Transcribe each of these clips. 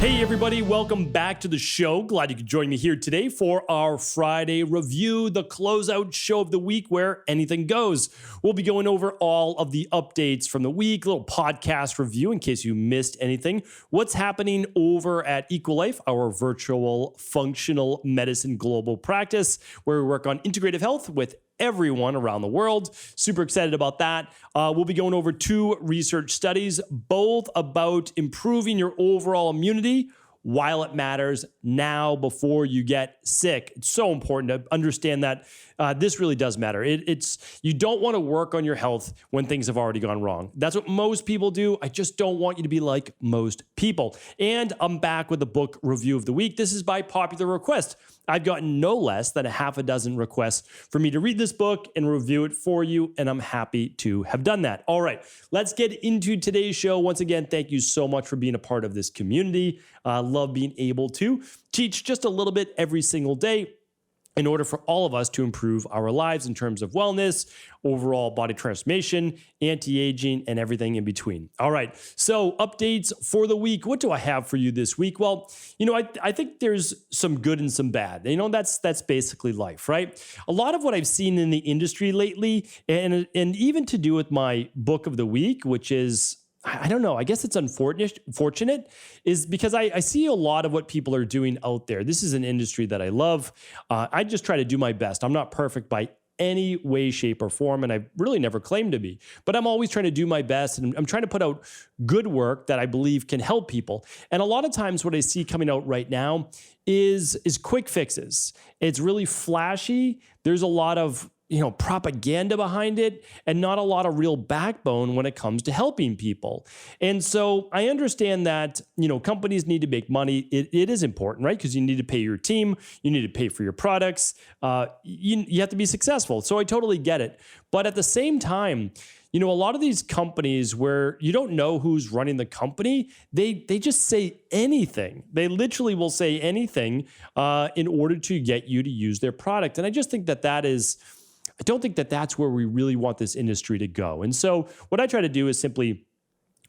Hey everybody, welcome back to the show. Glad you could join me here today for our Friday review, the closeout show of the week where anything goes. We'll be going over all of the updates from the week, a little podcast review in case you missed anything. What's happening over at EqualLife, our virtual functional medicine global practice, where we work on integrative health with everyone around the world. Super excited about that. We'll be going over 2 research studies, both about improving your overall immunity while it matters now before you get sick. It's so important to understand that this really does matter. You don't want to work on your health when things have already gone wrong. That's what most people do. I just don't want you to be like most people. And I'm back with the book review of the week. This is by popular request. I've gotten no less than a half a dozen requests for me to read this book and review it for you, and I'm happy to have done that. All right, let's get into today's show. Once again, thank you so much for being a part of this community. Love being able to teach just a little bit every single day in order for all of us to improve our lives in terms of wellness, overall body transformation, anti-aging, and everything in between. All right, so updates for the week. What do I have for you this week? Well, I think there's some good and some bad. That's basically life, right? A lot of what I've seen in the industry lately, and even to do with my book of the week, which is, I don't know, I guess it's unfortunate, is because I see a lot of what people are doing out there. This is an industry that I love. I just try to do my best. I'm not perfect by any way, shape, or form, and I've really never claimed to be. But I'm always trying to do my best, and I'm trying to put out good work that I believe can help people. And a lot of times what I see coming out right now is quick fixes. It's really flashy. There's a lot of propaganda behind it and not a lot of real backbone when it comes to helping people. And so I understand that, companies need to make money. It is important, right? Because you need to pay your team, you need to pay for your products, you have to be successful. So I totally get it. But at the same time, a lot of these companies where you don't know who's running the company, they just say anything. They literally will say anything in order to get you to use their product. And I just think I don't think that that's where we really want this industry to go. And so what I try to do is simply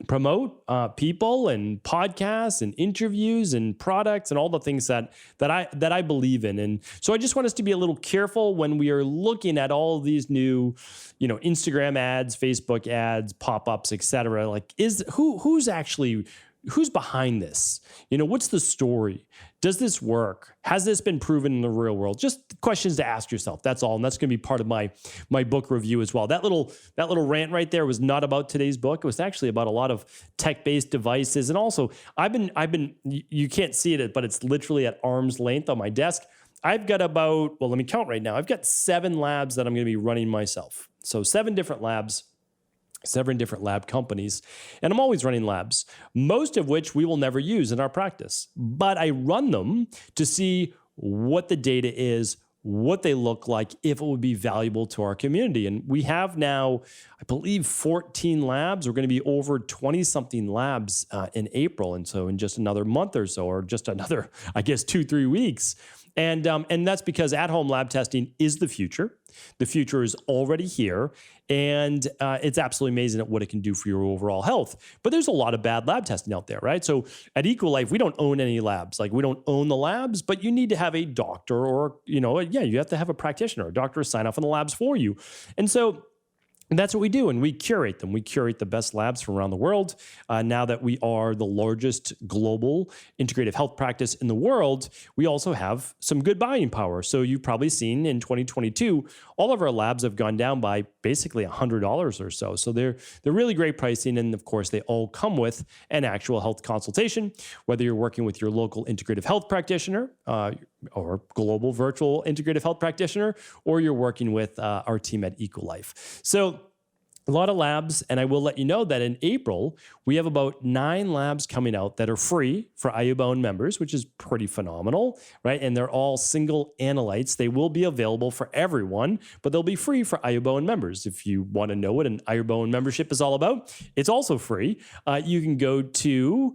promote people and podcasts and interviews and products and all the things that I believe in. And so I just want us to be a little careful when we are looking at all of these new, Instagram ads, Facebook ads, pop-ups, et cetera. Like, who's behind this? What's the story? Does this work? Has this been proven in the real world? Just questions to ask yourself. That's all. And that's going to be part of my book review as well. That little rant right there was not about today's book. It was actually about a lot of tech-based devices. And also you can't see it, but it's literally at arm's length on my desk. I've got let me count right now. I've got 7 labs that I'm going to be running myself. So 7 different labs. 7 different lab companies, and I'm always running labs, most of which we will never use in our practice. But I run them to see what the data is, what they look like, if it would be valuable to our community. And we have now, I believe, 14 labs. We're going to be over 20-something labs in April. And so in just another month or so, or just another, 2-3 weeks. And that's because at-home lab testing is the future. The future is already here, and it's absolutely amazing at what it can do for your overall health. But there's a lot of bad lab testing out there, right? So at EqualLife, we don't own any labs. Like, we don't own the labs, but you need to have a doctor or, you have to have a practitioner, a doctor to sign off on the labs for you. And so that's what we do, and we curate them. We curate the best labs from around the world. Now that we are the largest global integrative health practice in the world, we also have some good buying power. So you've probably seen in 2022, all of our labs have gone down by basically $100 or so. So they're really great pricing, and of course, they all come with an actual health consultation, whether you're working with your local integrative health practitioner, or global virtual integrative health practitioner, or you're working with our team at EqualLife. So a lot of labs, and I will let you know that in April, we have about 9 labs coming out that are free for IUBONE members, which is pretty phenomenal, right? And they're all single analytes. They will be available for everyone, but they'll be free for IUBONE members. If you want to know what an IUBONE membership is all about, it's also free. You can go to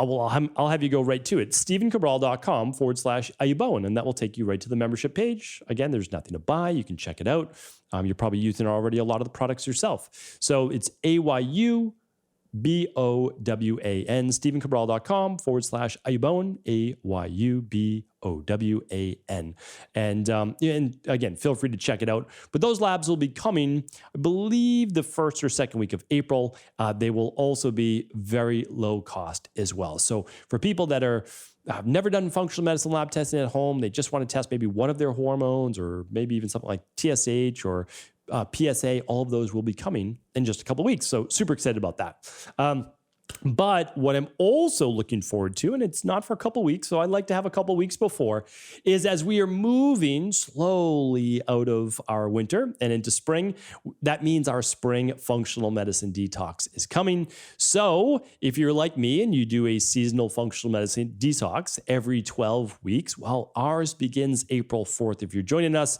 I'll have you go right to it. StephenCabral.com/IUBONE, and that will take you right to the membership page. Again, there's nothing to buy. You can check it out. You're probably using already a lot of the products yourself. So it's Bowan, StephenCabral.com/Ayubowan, Ayubowan. And again, feel free to check it out. But those labs will be coming, I believe, the first or second week of April. They will also be very low cost as well. So for people that have never done functional medicine lab testing at home, they just want to test maybe one of their hormones or maybe even something like TSH or PSA, all of those will be coming in just a couple of weeks. So super excited about that. But what I'm also looking forward to, and it's not for a couple weeks, so I'd like to have a couple weeks before, is as we are moving slowly out of our winter and into spring, that means our spring functional medicine detox is coming. So if you're like me and you do a seasonal functional medicine detox every 12 weeks, well, ours begins April 4th. If you're joining us,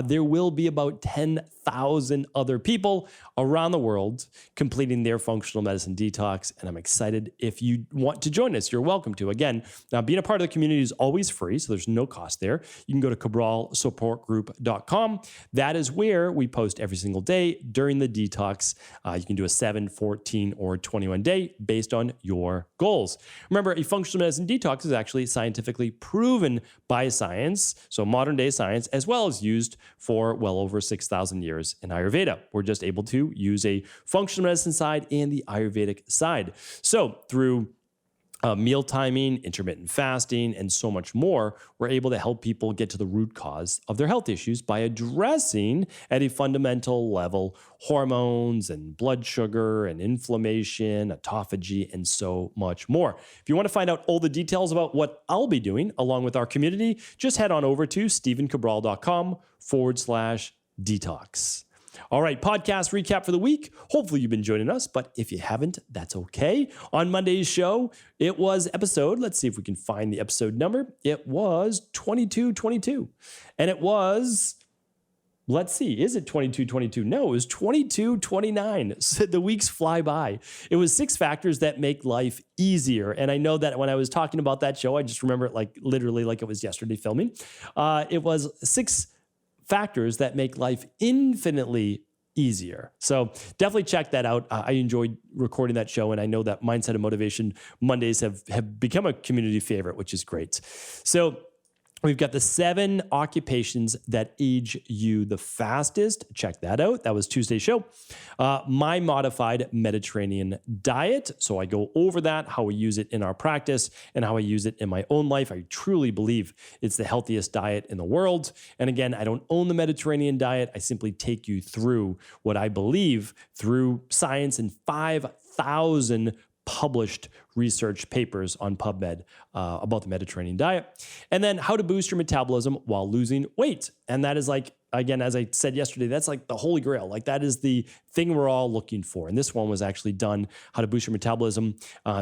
there will be about 10,000 other people around the world completing their functional medicine detox. And I'm excited. If you want to join us, you're welcome to. Again, being a part of the community is always free, so there's no cost there. You can go to cabralsupportgroup.com. That is where we post every single day during the detox. You can do a 7, 14, or 21 day based on your goals. Remember, a functional medicine detox is actually scientifically proven by science, so modern day science, as well as used for well over 6,000 years in Ayurveda. We're just able to use a functional medicine side and the Ayurvedic side. So through meal timing, intermittent fasting, and so much more, we're able to help people get to the root cause of their health issues by addressing at a fundamental level hormones and blood sugar and inflammation, autophagy, and so much more. If you want to find out all the details about what I'll be doing along with our community, just head on over to StephenCabral.com/detox. All right, podcast recap for the week. Hopefully you've been joining us, but if you haven't, that's okay. On Monday's show, it was episode, let's see if we can find the episode number. It was 2222. And it was, let's see, is it 2222? No, it was 2229. So the weeks fly by. It was 6 factors that make life easier. And I know that when I was talking about that show, I just remember it like literally like it was yesterday filming. It was 6 factors that make life infinitely easier. So definitely check that out. I enjoyed recording that show, and I know that Mindset and Motivation Mondays have become a community favorite, which is great. So we've got the 7 occupations that age you the fastest. Check that out. That was Tuesday's show. My modified Mediterranean diet. So I go over that, how we use it in our practice, and how I use it in my own life. I truly believe it's the healthiest diet in the world. And again, I don't own the Mediterranean diet. I simply take you through what I believe through science and 5,000 published research papers on PubMed about the Mediterranean diet. And then how to boost your metabolism while losing weight. And that is like, again, as I said yesterday, that's like the holy grail. Like that is the thing we're all looking for. And this one was actually done how to boost your metabolism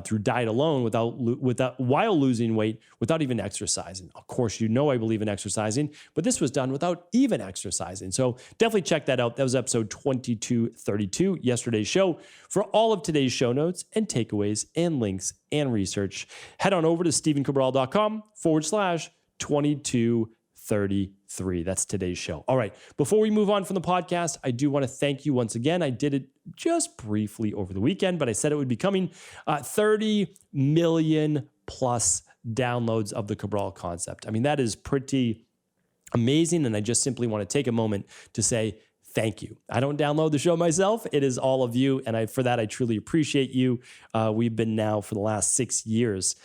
through diet alone while losing weight without even exercising. Of course, you know I believe in exercising, but this was done without even exercising. So definitely check that out. That was episode 2232, yesterday's show. For all of today's show notes and takeaways and links and research, head on over to StephenCabral.com/2233. That's today's show. All right. Before we move on from the podcast, I do want to thank you once again. I did it just briefly over the weekend, but I said it would be coming. 30 million plus downloads of the Cabral concept. I mean, that is pretty amazing. And I just simply want to take a moment to say thank you. I don't download the show myself. It is all of you. And for that, I truly appreciate you. We've been now for the last 6 years,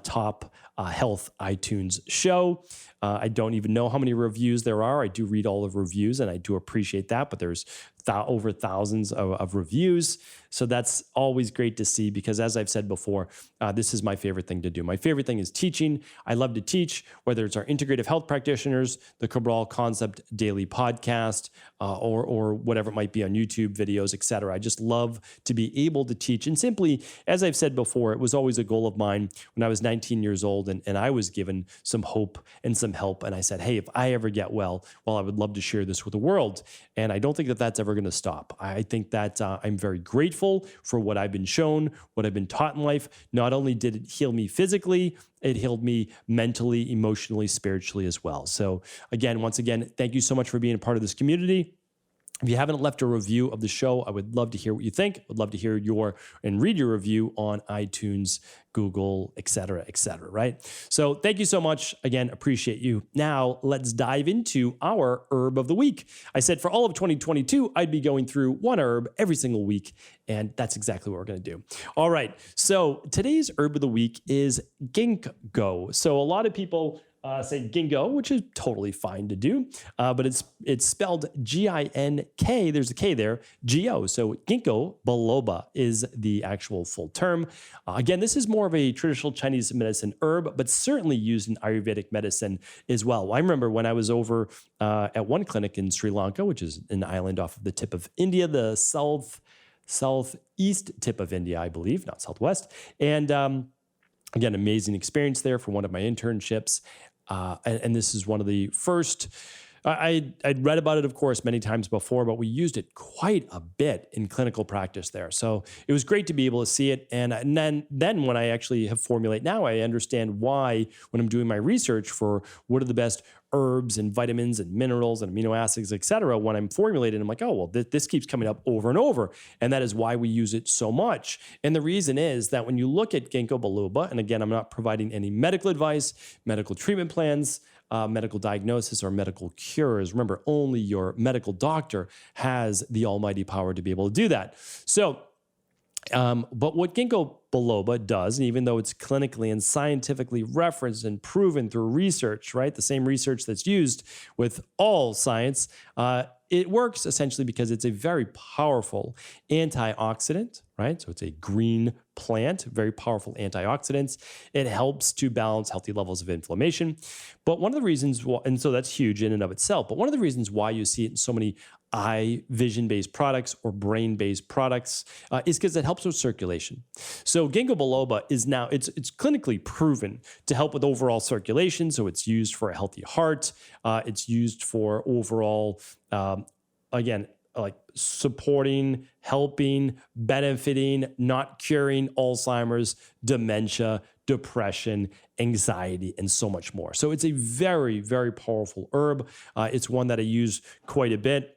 top health iTunes show. I don't even know how many reviews there are. I do read all the reviews and I do appreciate that, but there's over thousands of reviews. So that's always great to see because as I've said before, this is my favorite thing to do. My favorite thing is teaching. I love to teach, whether it's our integrative health practitioners, the Cabral Concept Daily Podcast, or whatever it might be on YouTube videos, et cetera. I just love to be able to teach. And simply, as I've said before, it was always a goal of mine when I was 19 years old and I was given some hope and some help. And I said, hey, if I ever get well, I would love to share this with the world. And I don't think that that's ever going to stop. I think that I'm very grateful for what I've been shown, what I've been taught in life. Not only did it heal me physically, it healed me mentally, emotionally, spiritually as well. So again, once again, thank you so much for being a part of this community. If you haven't left a review of the show, I would love to hear what you think. Would love to hear and read your review on iTunes, Google, et cetera, right? So thank you so much. Again, appreciate you. Now let's dive into our herb of the week. I said for all of 2022, I'd be going through one herb every single week, and that's exactly what we're going to do. All right. So today's herb of the week is Ginkgo. So a lot of people say Ginkgo, which is totally fine to do, but it's spelled G-I-N-K. There's a K there, G-O. So Ginkgo biloba is the actual full term. Again, this is more of a traditional Chinese medicine herb, but certainly used in Ayurvedic medicine as well. I remember when I was over at one clinic in Sri Lanka, which is an island off of the tip of India, the southeast tip of India, I believe, not southwest. And again, amazing experience there for one of my internships. And this is one of the first, I'd read about it, of course, many times before, but we used it quite a bit in clinical practice there. So it was great to be able to see it. And then when I actually have formulate now, I understand why when I'm doing my research for what are the best herbs and vitamins and minerals and amino acids, et cetera, when I'm formulating, I'm like, oh, well, this keeps coming up over and over. And that is why we use it so much. And the reason is that when you look at Ginkgo biloba, and again, I'm not providing any medical advice, medical treatment plans, medical diagnosis, or medical cures. Remember, only your medical doctor has the almighty power to be able to do that. So, but what Ginkgo biloba does, and even though it's clinically and scientifically referenced and proven through research, right, the same research that's used with all science, it works essentially because it's a very powerful antioxidant, right? So it's a green plant, very powerful antioxidants. It helps to balance healthy levels of inflammation. But one of the reasons, and so that's huge in and of itself, but one of the reasons why you see it in so many eye vision-based products or brain-based products is because it helps with circulation. So Ginkgo biloba is now, it's clinically proven to help with overall circulation. So it's used for a healthy heart. It's used for overall, again, like supporting, helping, benefiting, not curing Alzheimer's, dementia, depression, anxiety, and so much more. So it's a very, very powerful herb. It's one that I use quite a bit.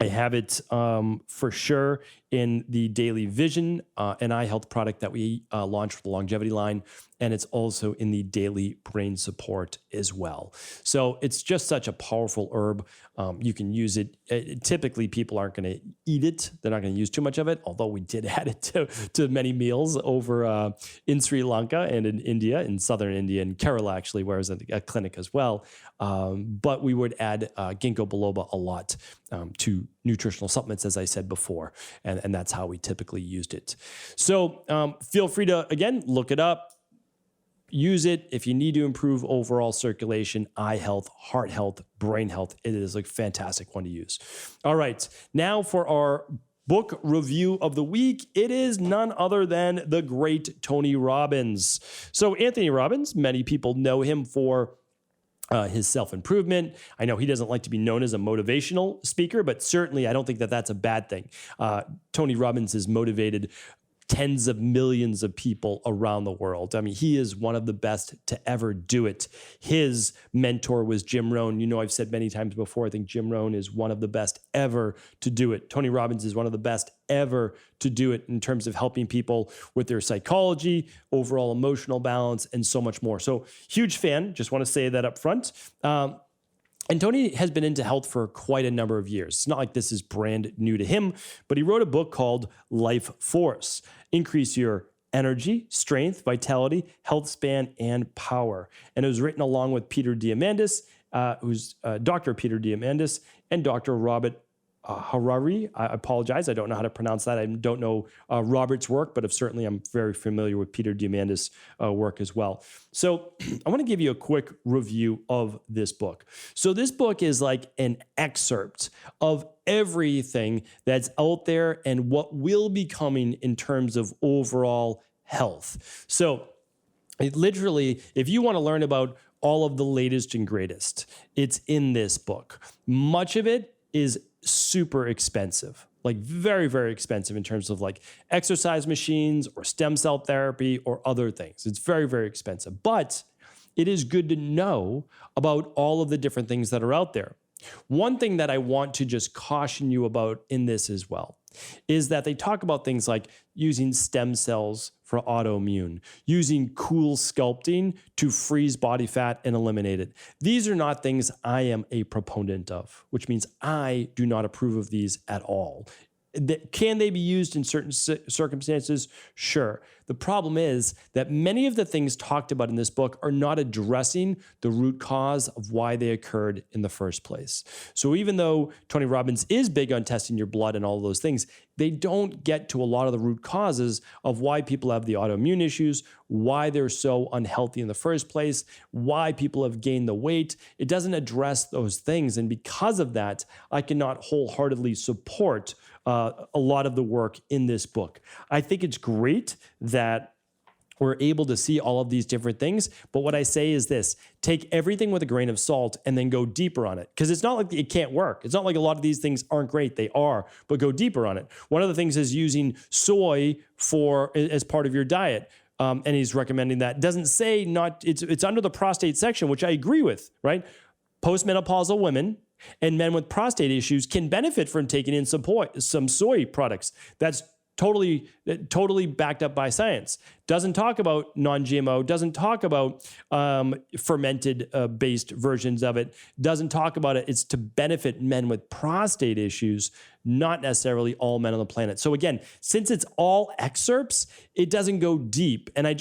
I have it for sure in the Daily Vision and Eye Health product that we launched with the longevity line. And it's also in the Daily Brain Support as well. So it's just such a powerful herb. You can use it. Typically, people aren't going to eat it. They're not going to use too much of it, although we did add it to many meals over in Sri Lanka and in India, in southern India, and Kerala, actually, where I was at a clinic as well. But we would add Ginkgo biloba a lot to nutritional supplements, as I said before, and that's how we typically used it. So feel free to, again, look it up. Use it if you need to improve overall circulation, eye health, heart health, brain health. It is a fantastic one to use. All right, now for our book review of the week, it is none other than the great Tony Robbins. So Anthony Robbins, many people know him for his self-improvement. I know he doesn't like to be known as a motivational speaker, but certainly I don't think that that's a bad thing. Tony Robbins has motivated tens of millions of people around the world. I mean, he is one of the best to ever do it. His mentor was Jim Rohn. You know, I've said many times before, I think Jim Rohn is one of the best ever to do it. Tony Robbins is one of the best ever to do it in terms of helping people with their psychology, overall emotional balance, and so much more. So huge fan. Just want to say that up front. And Tony has been into health for quite a number of years. It's not like this is brand new to him, but he wrote a book called Life Force: Increase Your Energy, Strength, Vitality, Health Span, and Power. And it was written along with Peter Diamandis, who's Dr. Peter Diamandis, and Dr. Robert Harari. I apologize. I don't know how to pronounce that. I don't know Robert's work, but certainly I'm very familiar with Peter Diamandis' work as well. So I want to give you a quick review of this book. So this book is like an excerpt of everything that's out there and what will be coming in terms of overall health. So literally, if you want to learn about all of the latest and greatest, it's in this book. Much of it is super expensive, like very, very expensive in terms of like exercise machines or stem cell therapy or other things. It's very, very expensive, but it is good to know about all of the different things that are out there. One thing that I want to just caution you about in this as well is that they talk about things like using stem cells for autoimmune, using cool sculpting to freeze body fat and eliminate it. These are not things I am a proponent of, which means I do not approve of these at all. Can they be used in certain circumstances? Sure. The problem is that many of the things talked about in this book are not addressing the root cause of why they occurred in the first place. So even though Tony Robbins is big on testing your blood and all of those things, they don't get to a lot of the root causes of why people have the autoimmune issues, why they're so unhealthy in the first place, why people have gained the weight. It doesn't address those things. And because of that, I cannot wholeheartedly support a lot of the work in this book. I think it's great that we're able to see all of these different things. But what I say is this: take everything with a grain of salt and then go deeper on it. Because it's not like it can't work. It's not like a lot of these things aren't great. They are, but go deeper on it. One of the things is using soy as part of your diet. And he's recommending that. Doesn't say not, it's under the prostate section, which I agree with, right? Postmenopausal women and men with prostate issues can benefit from taking in some soy products. That's totally backed up by science. Doesn't talk about non-GMO, doesn't talk about fermented based versions of it, doesn't talk about it. It's to benefit men with prostate issues, not necessarily all men on the planet. So again, since it's all excerpts, it doesn't go deep. And I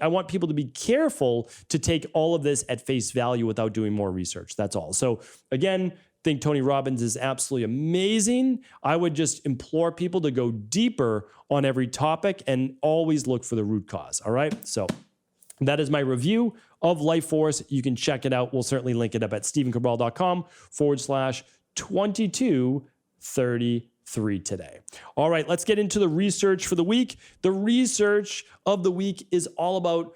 want people to be careful to take all of this at face value without doing more research. That's all. So again, think Tony Robbins is absolutely amazing. I would just implore people to go deeper on every topic and always look for the root cause. All right. So that is my review of Life Force. You can check it out. We'll certainly link it up at stephencabral.com/2233 today. All right. Let's get into the research for the week. The research of the week is all about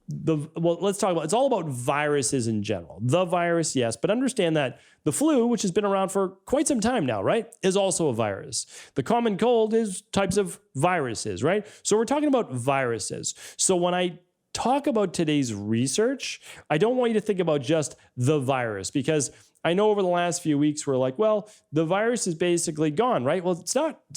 it's all about viruses in general. The virus, yes, but understand that the flu, which has been around for quite some time now, right, is also a virus. The common cold is types of viruses, right? So we're talking about viruses. So when I talk about today's research, I don't want you to think about just the virus, because I know over the last few weeks, we're like, well, the virus is basically gone, right? Well,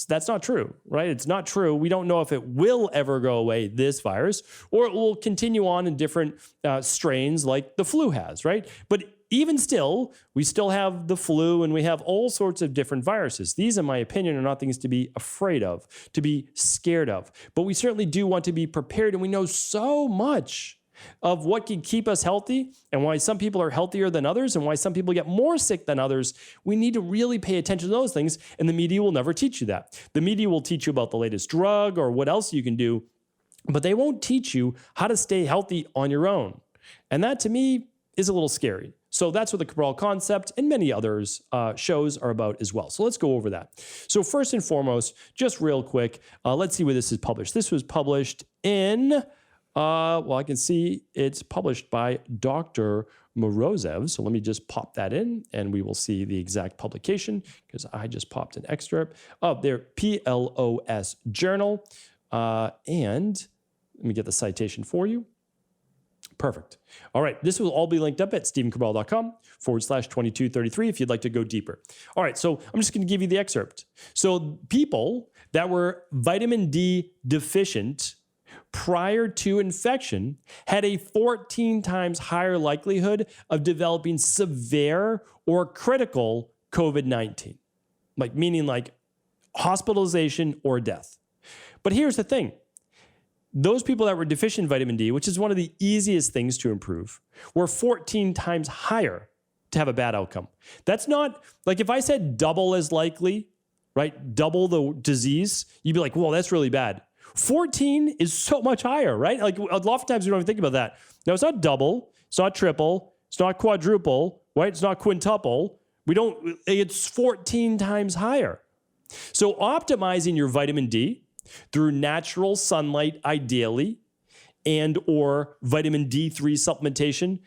that's not true, right? It's not true. We don't know if it will ever go away, this virus, or it will continue on in different strains like the flu has, right? But even still, we still have the flu and we have all sorts of different viruses. These, in my opinion, are not things to be afraid of, to be scared of. But we certainly do want to be prepared, and we know so much of what can keep us healthy and why some people are healthier than others and why some people get more sick than others. We need to really pay attention to those things, and the media will never teach you that. The media will teach you about the latest drug or what else you can do, but they won't teach you how to stay healthy on your own. And that, to me, is a little scary. So that's what the Cabral Concept and many others shows are about as well. So let's go over that. So first and foremost, just real quick, let's see where this is published. This was published in... I can see it's published by Dr. Morozev. So let me just pop that in and we will see the exact publication, because I just popped an excerpt of their PLOS journal. And let me get the citation for you. Perfect. All right. This will all be linked up at stephencabral.com/2233 if you'd like to go deeper. All right. So I'm just going to give you the excerpt. So people that were vitamin D deficient prior to infection had a 14 times higher likelihood of developing severe or critical COVID-19, meaning hospitalization or death. But here's the thing. Those people that were deficient in vitamin D, which is one of the easiest things to improve, were 14 times higher to have a bad outcome. That's not, if I said double as likely, right? Double the disease, you'd be like, whoa, that's really bad. 14 is so much higher, right? A lot of times we don't even think about that. Now, it's not double, it's not triple, it's not quadruple, right? It's not quintuple. It's 14 times higher. So optimizing your vitamin D through natural sunlight, ideally, and or vitamin D3 supplementation,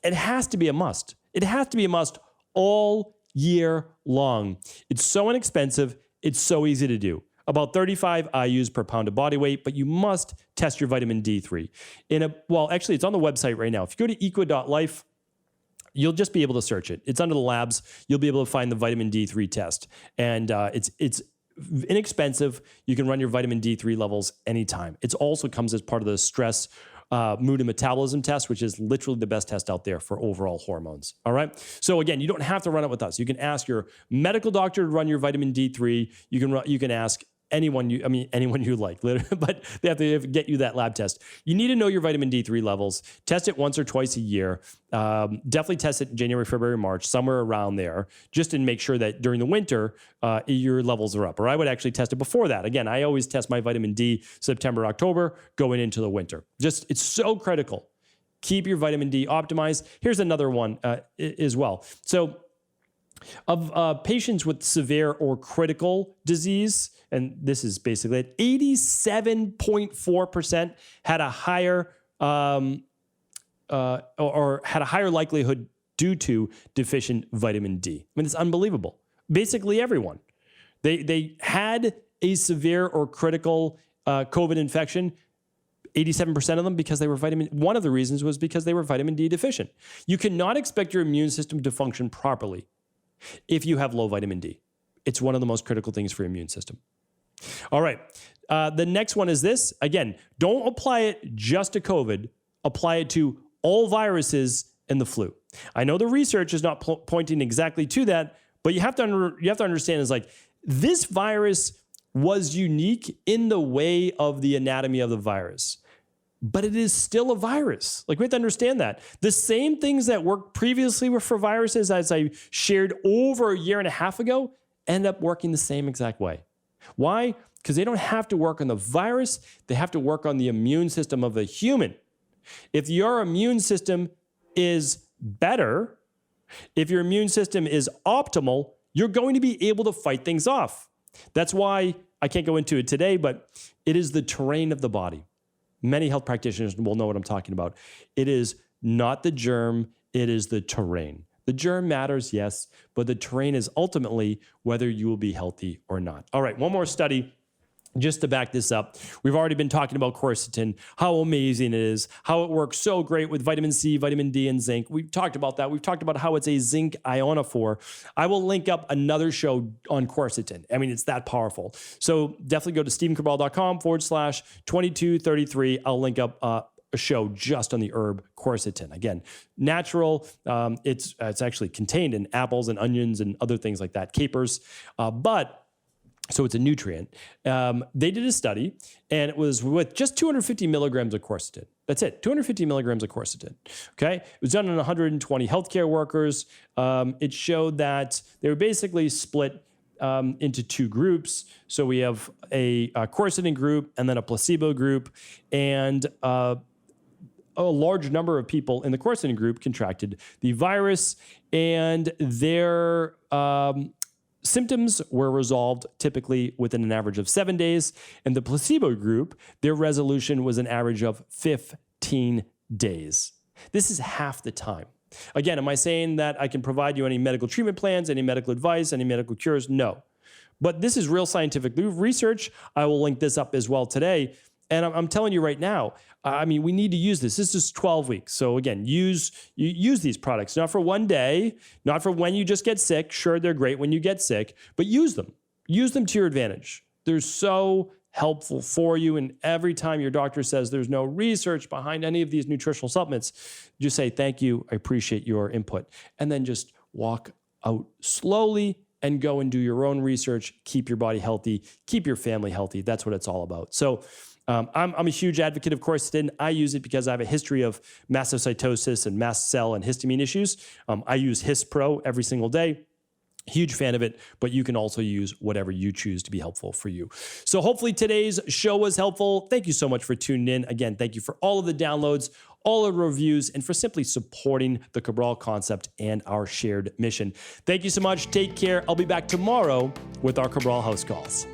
it has to be a must. It has to be a must all year long. It's so inexpensive. It's so easy to do. About 35 IUs per pound of body weight, but you must test your vitamin D3. Actually, it's on the website right now. If you go to equa.life, you'll just be able to search it. It's under the labs. You'll be able to find the vitamin D3 test. And it's inexpensive. You can run your vitamin D3 levels anytime. It also comes as part of the stress, mood, and metabolism test, which is literally the best test out there for overall hormones. All right. So again, you don't have to run it with us. You can ask your medical doctor to run your vitamin D3. You can ask anyone you like, but they have to get you that lab test. You need to know your vitamin D3 levels. Test it once or twice a year. Definitely test it in January, February, March, somewhere around there, just to make sure that during the winter, your levels are up. Or I would actually test it before that. Again, I always test my vitamin D September, October, going into the winter. It's so critical. Keep your vitamin D optimized. Here's another one as well. So of patients with severe or critical disease, and this is basically it, 87.4% had a higher or had a higher likelihood due to deficient vitamin D. I mean, it's unbelievable. Basically, everyone they had a severe or critical COVID infection. 87% of them because they were one of the reasons was because they were vitamin D deficient. You cannot expect your immune system to function properly if you have low vitamin D. It's one of the most critical things for your immune system. All right. The next one is this. Again, don't apply it just to COVID. Apply it to all viruses and the flu. I know the research is not pointing exactly to that, but you have to understand is like this virus was unique in the way of the anatomy of the virus, but it is still a virus. Like we have to understand that. The same things that worked previously were for viruses, as I shared over a year and a half ago, end up working the same exact way. Why? Because they don't have to work on the virus. They have to work on the immune system of the human. If your immune system is better, if your immune system is optimal, you're going to be able to fight things off. That's why I can't go into it today, but it is the terrain of the body. Many health practitioners will know what I'm talking about. It is not the germ, it is the terrain. The germ matters, yes, but the terrain is ultimately whether you will be healthy or not. All right, one more study just to back this up. We've already been talking about quercetin, how amazing it is, how it works so great with vitamin C, vitamin D, and zinc. We've talked about that. We've talked about how it's a zinc ionophore. I will link up another show on quercetin. I mean, it's that powerful. So definitely go to stephencabral.com/2233. I'll link up a show just on the herb quercetin. Again, natural. It's actually contained in apples and onions and other things like that, capers. So it's a nutrient. They did a study, and it was with just 250 milligrams of quercetin. That's it, 250 milligrams of quercetin. Okay, it was done on 120 healthcare workers. It showed that they were basically split into two groups. So we have a quercetin group and then a placebo group, and a large number of people in the quercetin group contracted the virus, and their symptoms were resolved typically within an average of 7 days. In the placebo group, their resolution was an average of 15 days. This is half the time. Again, am I saying that I can provide you any medical treatment plans, any medical advice, any medical cures? No. But this is real scientific research. I will link this up as well today. And I'm telling you right now, I mean, we need to use this. This is 12 weeks. So again, use these products, not for one day, not for when you just get sick. Sure, they're great when you get sick, but use them. Use them to your advantage. They're so helpful for you. And every time your doctor says there's no research behind any of these nutritional supplements, just say, thank you, I appreciate your input. And then just walk out slowly and go and do your own research. Keep your body healthy, keep your family healthy. That's what it's all about. So I'm a huge advocate of quercetin. I use it because I have a history of mastocytosis and mast cell and histamine issues. I use HisPro every single day. Huge fan of it, but you can also use whatever you choose to be helpful for you. So hopefully today's show was helpful. Thank you so much for tuning in. Again, thank you for all of the downloads, all of the reviews, and for simply supporting the Cabral concept and our shared mission. Thank you so much. Take care. I'll be back tomorrow with our Cabral House Calls.